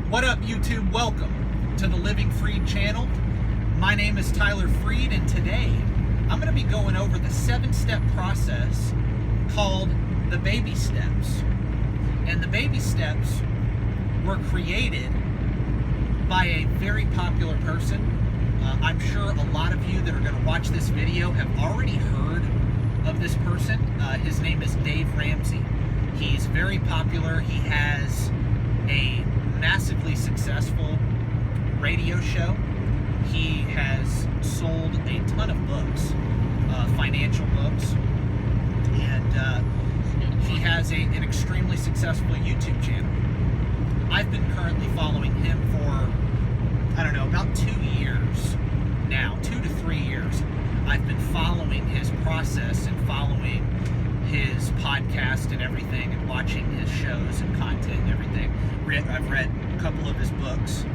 What up, YouTube? Welcome to the Living Freed channel. My name is Tyler Freed, and today I'm going to be going over the 7-step process called the baby steps. And the baby steps were created by a very popular person. I'm sure a lot of you that are going to watch this video have already heard of this person. His name is Dave Ramsey. He's very popular. He has a massively successful radio show. He has sold a ton of books, financial books, and he has an extremely successful YouTube channel. I've been currently following him for, I don't know, about 2 years now, 2 to 3 years. I've been following his process and following his podcast and everything, and watching his shows and content and everything. I've read a couple of his books,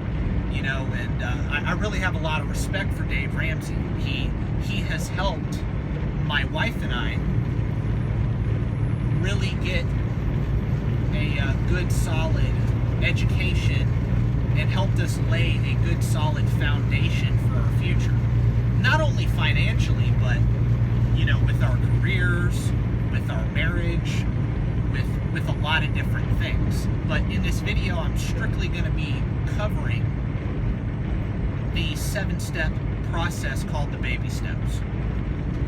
you know, and I really have a lot of respect for Dave Ramsey. He has helped my wife and I really get a good, solid education and helped us lay a good, solid foundation for our future. Not only financially, but, you know, with our careers, with our marriage, with a lot of different things. But in this video, I'm strictly going to be covering the 7-step process called the baby steps.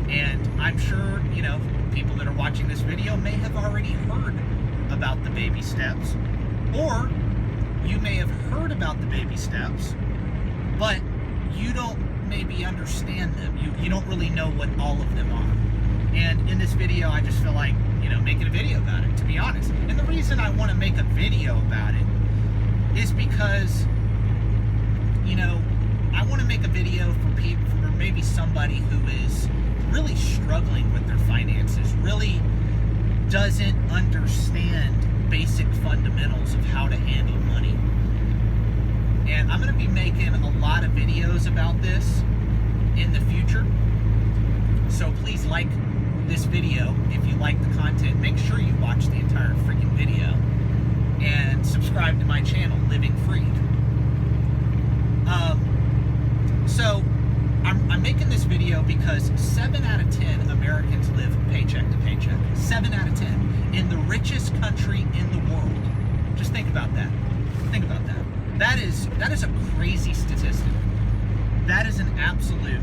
And I'm sure, you know, people that are watching this video may have already heard about the baby steps, or you may have heard about the baby steps, but you don't maybe understand them. You don't really know what all of them are. And in this video, I just feel like, you know, making a video about it, to be honest. And the reason I want to make a video about it is because, you know, I want to make a video for people, for maybe somebody who is really struggling with their finances, really doesn't understand basic fundamentals of how to handle money. And I'm going to be making a lot of videos about this in the future. So please like this video. If you like the content, make sure you watch the entire freaking video and subscribe to my channel, Living Freed. So I'm making this video because 7 out of 10 Americans live paycheck to paycheck. 7 out of 10 in the richest country in the world. Just think about that. Think about that. That is a crazy statistic. That is an absolute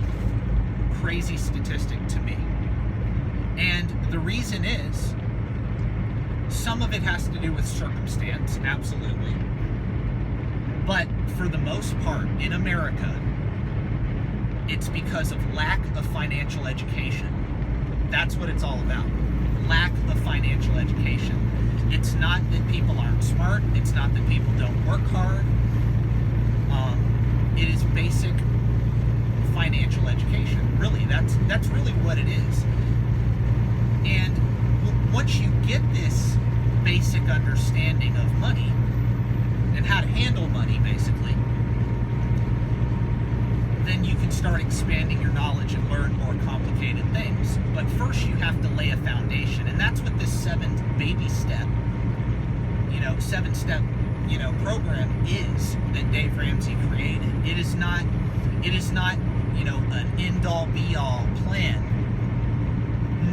crazy statistic to me. And the reason is, some of it has to do with circumstance, absolutely. But for the most part, in America, it's because of lack of financial education. That's what it's all about. Lack of financial education. It's not that people aren't smart. It's not that people don't work hard. It is basic financial education. Really, that's really what it is. And once you get this basic understanding of money and how to handle money, basically, then you can start expanding your knowledge and learn more complicated things. But first you have to lay a foundation, and that's what this 7th baby step, 7-step, program is that Dave Ramsey created. It is not, an end-all be-all plan.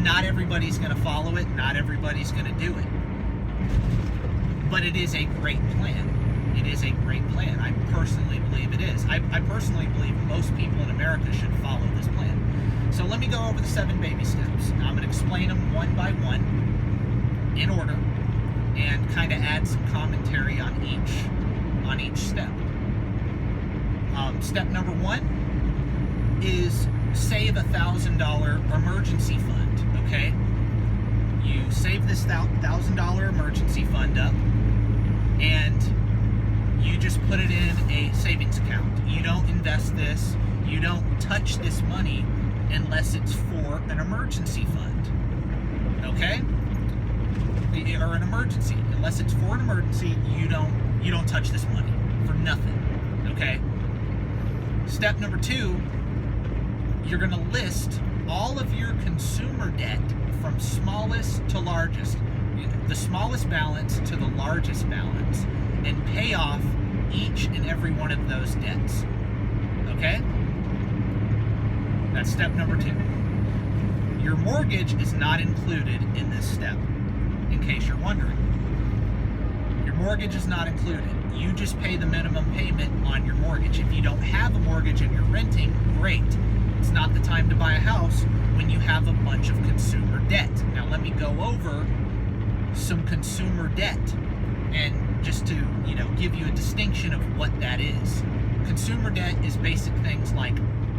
Not everybody's going to follow it. Not everybody's going to do it. But it is a great plan. It is a great plan. I personally believe it is. I personally believe most people in America should follow this plan. So let me go over the 7 baby steps. Now I'm going to explain them one by one in order and kind of add some commentary on each step. Step number 1 is save $1,000 emergency fund, okay? You save this $1,000 emergency fund up, and you just put it in a savings account. You don't invest this, you don't touch this money unless it's for an emergency fund, okay? Or an emergency. Unless it's for an emergency, you don't touch this money for nothing, okay? Step number 2, you're going to list all of your consumer debt from smallest to largest, the smallest balance to the largest balance, and pay off each and every one of those debts. Okay? That's step number 2. Your mortgage is not included in this step, in case you're wondering. Your mortgage is not included. You just pay the minimum payment on your mortgage. If you don't have a mortgage and you're renting, great. It's not the time to buy a house when you have a bunch of consumer debt. Now let me go over some consumer debt, and just to, give you a distinction of what that is. Consumer debt is basic things like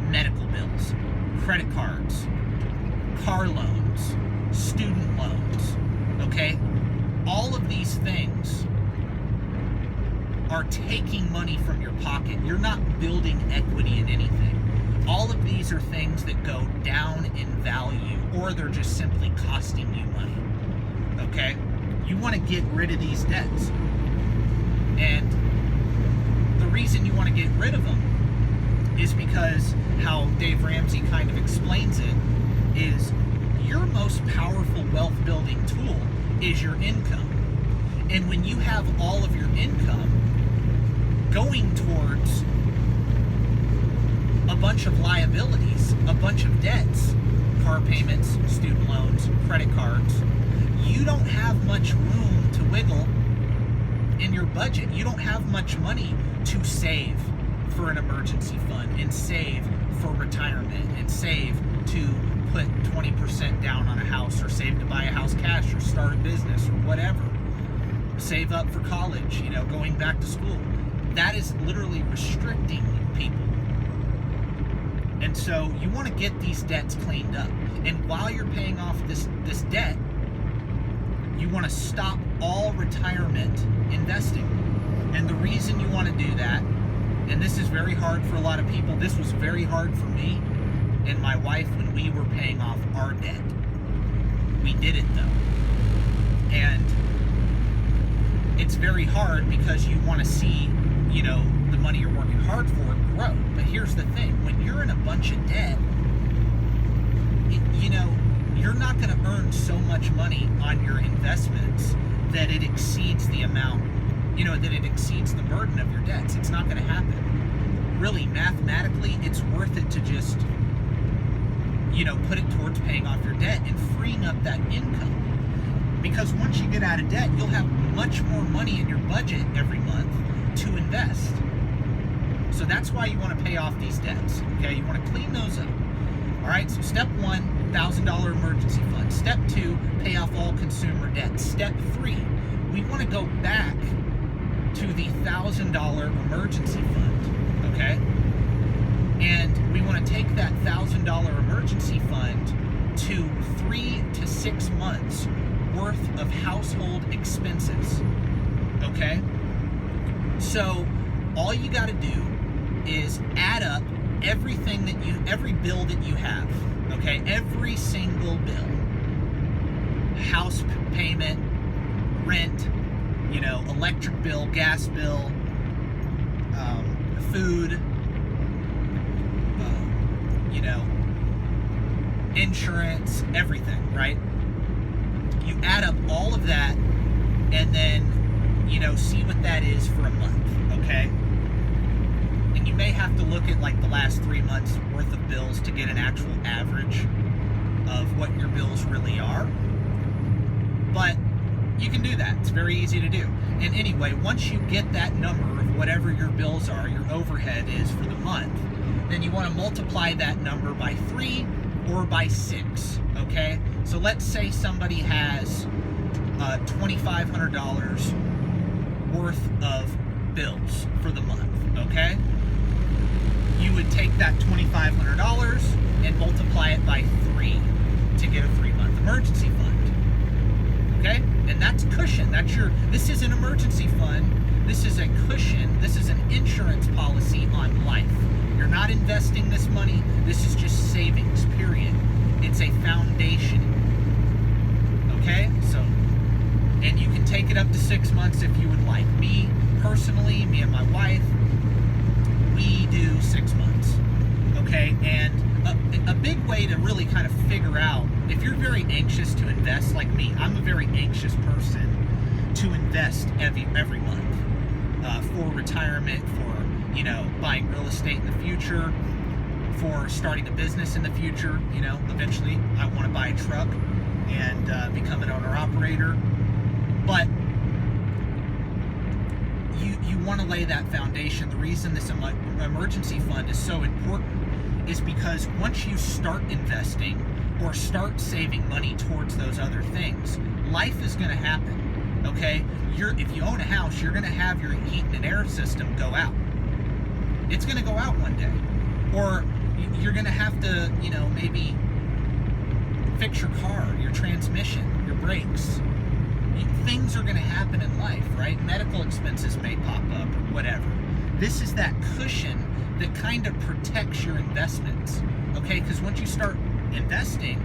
medical bills, credit cards, car loans, student loans, okay? All of these things are taking money from your pocket. You're not building equity in anything. All of these are things that go down in value, or they're just simply costing you money, okay? You want to get rid of these debts. And the reason you want to get rid of them is because how Dave Ramsey kind of explains it is your most powerful wealth building tool is your income. And when you have all of your income going towards a bunch of liabilities, a bunch of debts, car payments, student loans, credit cards, you don't have much room to wiggle in your budget. You don't have much money to save for an emergency fund, and save for retirement, and save to put 20% down on a house, or save to buy a house cash, or start a business, or whatever. Save up for college, going back to school. That is literally restricting people. And so you want to get these debts cleaned up. And while you're paying off this debt, you want to stop all retirement investing. And the reason you want to do that, and this is very hard for a lot of people, this was very hard for me and my wife when we were paying off our debt. We did it though. And it's very hard because you want to see, the money you're working hard for grow. But here's the thing, when you're in a bunch of debt, you're not going to earn so much money on your investments that it exceeds the amount, that it exceeds the burden of your debts. It's not going to happen. Really, mathematically, it's worth it to just, put it towards paying off your debt and freeing up that income. Because once you get out of debt, you'll have much more money in your budget every month to invest. So that's why you want to pay off these debts, okay? You want to clean those up. All right, so step 1, $1,000 emergency fund. Step 2, pay off all consumer debt. Step 3, we want to go back to the $1,000 emergency fund, okay? And we want to take that $1,000 emergency fund to 3 to 6 months worth of household expenses, okay? So all you got to do is add up every bill that you have, okay? Every single bill. House payment, rent, electric bill, gas bill, food, insurance, everything, right? You add up all of that and then, see what that is for a month, okay? And you may have to look at like the last 3 months worth of bills to get an actual average of what your bills really are. But you can do that. It's very easy to do. And anyway, once you get that number of whatever your bills are, your overhead is for the month, then you want to multiply that number by 3 or by 6, okay? So let's say somebody has $2,500 worth of bills for the month, okay? You would take that $2,500 and multiply it by 3 to get a 3-month emergency fund, okay? And that's cushion. This is an emergency fund. This is a cushion. This is an insurance policy on life. You're not investing this money. This is just savings, period. It's a foundation, okay? So, and you can take it up to 6 months if you would like. Me, personally, me and my wife, we do 6 months, okay? And a big way to really kind of figure out, if you're very anxious to invest like me, I'm a very anxious person to invest every month, for retirement, for, you know, buying real estate in the future, for starting a business in the future. You know, eventually I want to buy a truck and become an owner-operator. But you want to lay that foundation. The reason this emergency fund is so important is because once you start investing or start saving money towards those other things, life is going to happen, okay? If you own a house, you're going to have your heating and air system go out. It's going to go out one day. Or you're going to have to, you know, maybe fix your car, your transmission, your brakes. Things are going to happen in life, right? Medical expenses may pop up or whatever. This is that cushion that kind of protects your investments, okay? Because once you start investing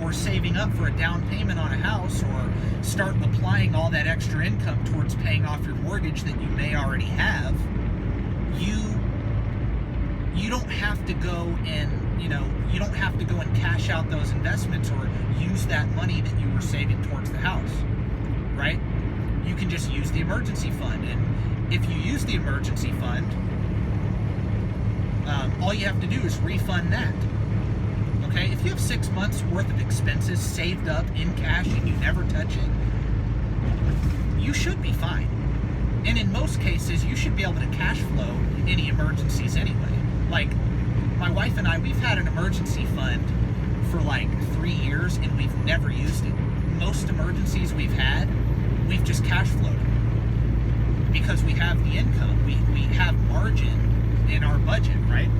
or saving up for a down payment on a house, or start applying all that extra income towards paying off your mortgage that you may already have, you don't have to go and, you know, you don't have to go and cash out those investments or use that money that you were saving towards the house, right? You can just use the emergency fund. And if you use the emergency fund, all you have to do is refund that. Okay, if you have 6 months worth of expenses saved up in cash and you never touch it, you should be fine. And in most cases, you should be able to cash flow any emergencies anyway. Like, my wife and I, we've had an emergency fund for like 3 years and we've never used it. Most emergencies we've had, we've just cash flowed because we have the income. We have margin in our budget, right?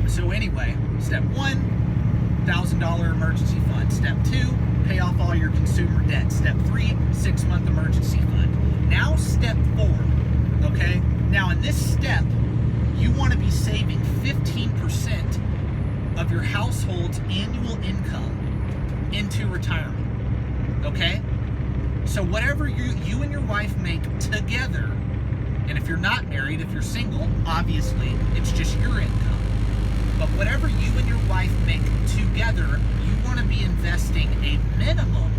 So anyway, step 1, $1,000 emergency fund. Step 2, pay off all your consumer debt. Step 3, 6-month emergency fund. Now step 4, okay? Now in this step, you want to be saving 15% of your household's annual income into retirement, okay? So whatever you and your wife make together, and if you're not married, if you're single, obviously it's just your income. But whatever you and your wife make together, you want to be investing a minimum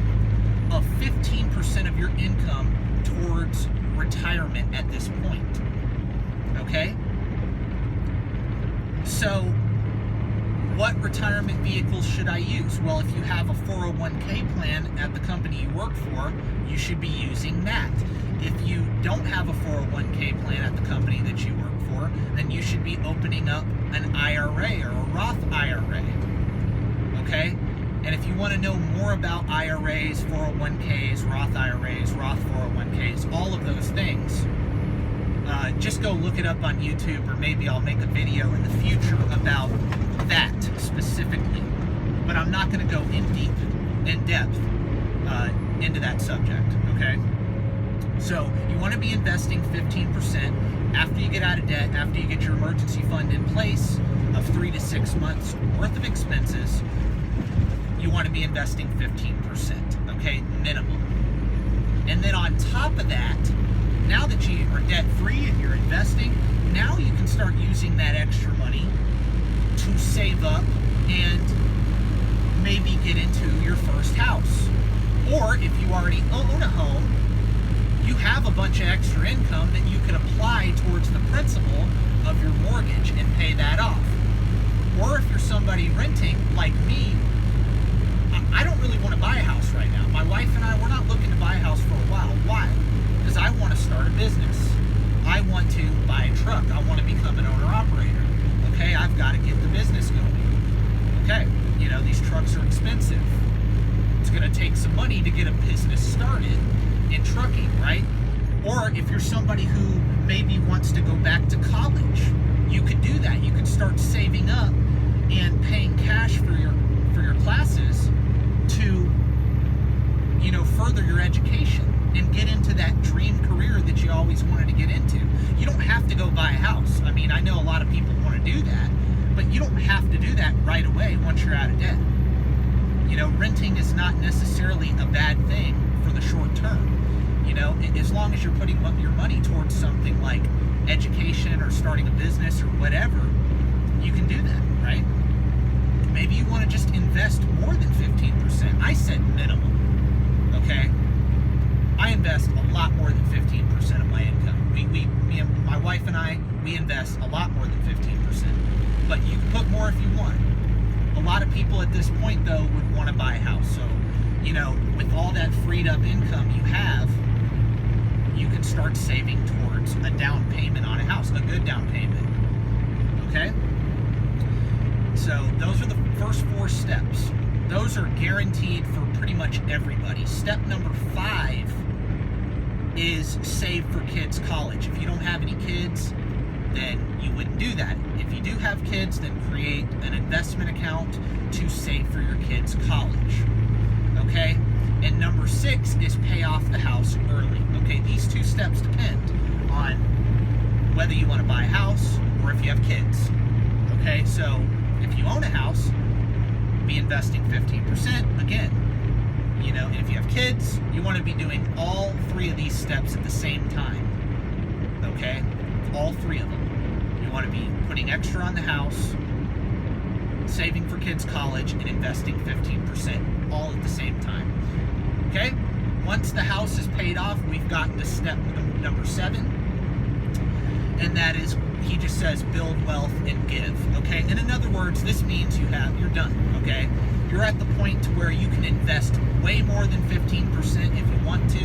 of 15% of your income towards retirement at this point. Okay? So, what retirement vehicles should I use? Well, if you have a 401k plan at the company you work for, you should be using that. If you don't have a 401k plan at the company that you work for, then you should be opening up an IRA or a Roth IRA. Okay? And if you want to know more about IRAs, 401ks, Roth IRAs, Roth 401ks, all of those things, just go look it up on YouTube, or maybe I'll make a video in the future about that specifically. But I'm not going to go in depth into that subject, okay? So you want to be investing 15% after you get out of debt, after you get your emergency fund in place of 3 to 6 months worth of expenses. You want to be investing 15%, okay, minimum. And then on top of that, now that you are debt-free and you're investing, now you can start using that extra money to save up and maybe get into your first house. Or if you already own a home, you have a bunch of extra income that you can apply towards the principal of your mortgage and pay that off. Or if you're somebody renting, like me, I don't really want to buy a house right now. My wife and I, we're not looking to buy a house for a while. Why? Because I want to start a business. I want to buy a truck. I want to become an owner-operator. Okay, I've got to get the business going. Okay, you know, these trucks are expensive. It's going to take some money to get a business started in trucking, right? Or if you're somebody who maybe wants to go back to college, you could do that. You could start saving up and paying cash for your classes to, you know, further your education and get into that dream career that you always wanted to get into. You don't have to go buy a house. I mean, I know a lot of people want to do that, but you don't have to do that right away once you're out of debt. You know, renting is not necessarily a bad thing for the short term. You know, as long as you're putting your money towards something like education or starting a business or whatever, you can do that, right? Maybe you want to just invest more than 15%. I said minimum, okay? I invest a lot more than 15% of my income. Me and my wife and I, we invest a lot more than 15%. But you can put more if you want. A lot of people at this point, though, would want to buy a house. So, you know, with all that freed up income you have, you can start saving towards a down payment on a house, a good down payment. Okay? So those are the first 4 steps. Those are guaranteed for pretty much everybody. Step number 5 is save for kids' college. If you don't have any kids, then you wouldn't do that. If you do have kids, then create an investment account to save for your kids' college. Okay? And number 6 is pay off the house early. Okay, these 2 steps depend on whether you want to buy a house or if you have kids. Okay, so if you own a house, be investing 15%. Again, you know, if you have kids, you want to be doing all 3 of these steps at the same time. Okay? All 3 of them. You want to be putting extra on the house, saving for kids' college, and investing 15%, all at the same time. Okay? Once the house is paid off, we've gotten to step number 7, and that is, he just says, build wealth and give. Okay? And in other words, this means you're done. Okay? You're at the point to where you can invest way more than 15% if you want to.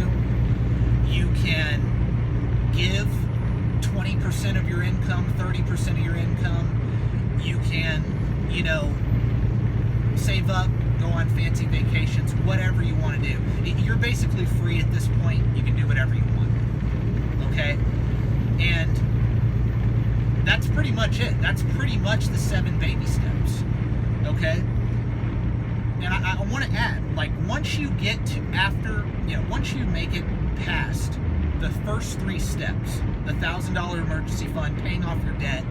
You can give 20% of your income, 30% of your income. You can, you know, save up, go on fancy vacations, whatever you want to do. You're basically free at this point. You can do whatever you want. Okay? And that's pretty much it. That's pretty much the 7 baby steps. Okay? And I want to add, like, once you get to once you make it past the first 3 steps, the $1,000 emergency fund, paying off your debt,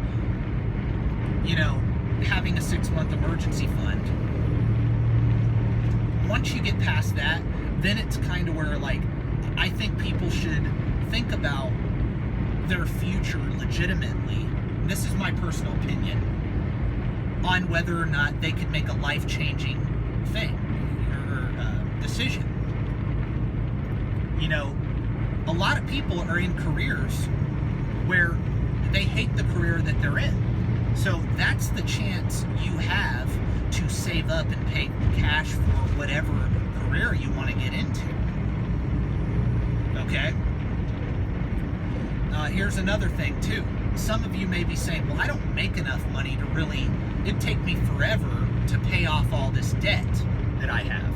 you know, having a 6-month emergency fund, once you get past that, then it's kind of where, like, I think people should think about their future legitimately. This is my personal opinion on whether or not they could make a life-changing thing or decision. You know, a lot of people are in careers where they hate the career that they're in. So that's the chance you have to save up and pay cash for whatever career you want to get into. Okay? Here's another thing too. Some of you may be saying, well, I don't make enough money to really, it'd take me forever to pay off all this debt that I have.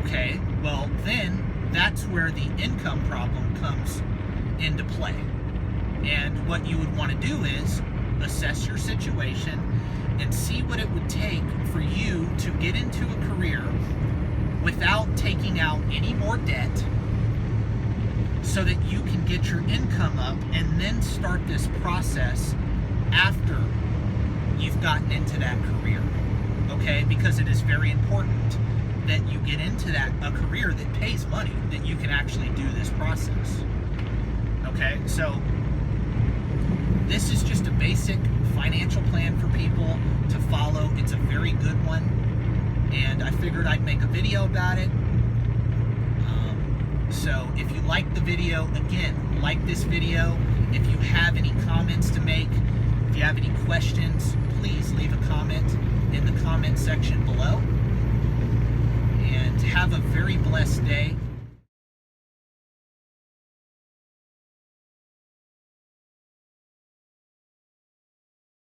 Okay, well then that's where the income problem comes into play. And what you would want to do is assess your situation and see what it would take for you to get into a career without taking out any more debt, so that you can get your income up and then start this process after you've gotten into that career. Okay? Because it is very important that you get into a career that pays money, that you can actually do this process. Okay? So this is just a basic financial plan for people to follow. It's a very good one, and I figured I'd make a video about it. So if you like the video, again, like this video. If you have any comments to make, if you have any questions, please leave a comment in the comment section below. And have a very blessed day.